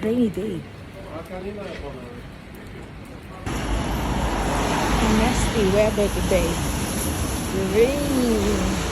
Rainy day. Nasty weather today. Rain.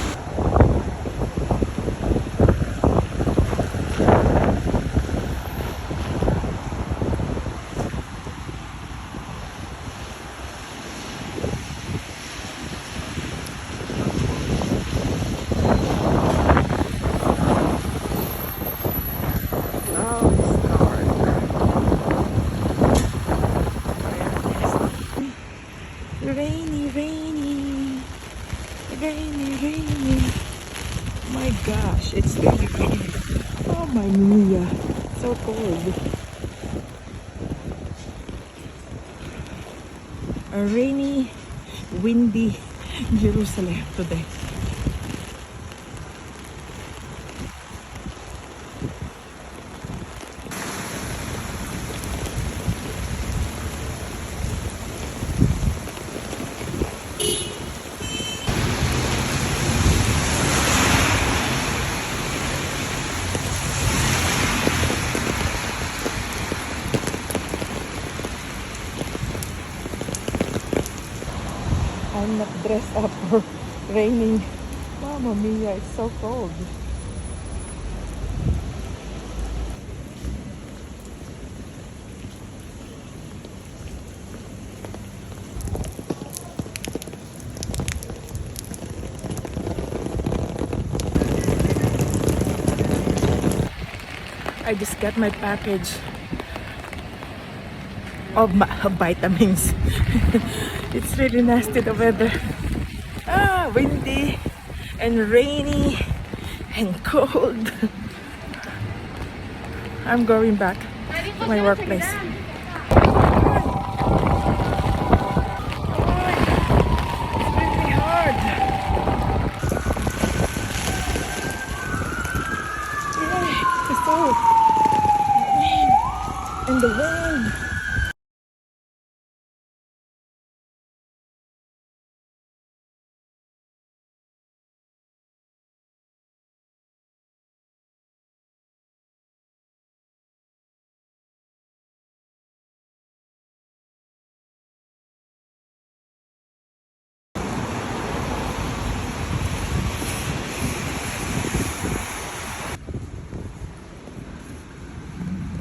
Rainy, rainy, rainy, rainy. My gosh, it's really rainy. Oh my Mia, so cold. A rainy, windy Jerusalem today. I'm not dressed up for raining. Mamma mia, it's so cold. I just got my package of vitamins. It's really nasty, the weather. Windy and rainy and cold. I'm going back to my workplace. It's really hard. Yeah, it's so rain and the wind.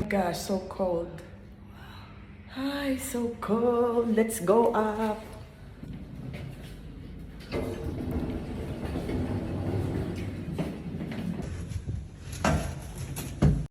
Gosh, so cold. Hi, so cold. Let's go up.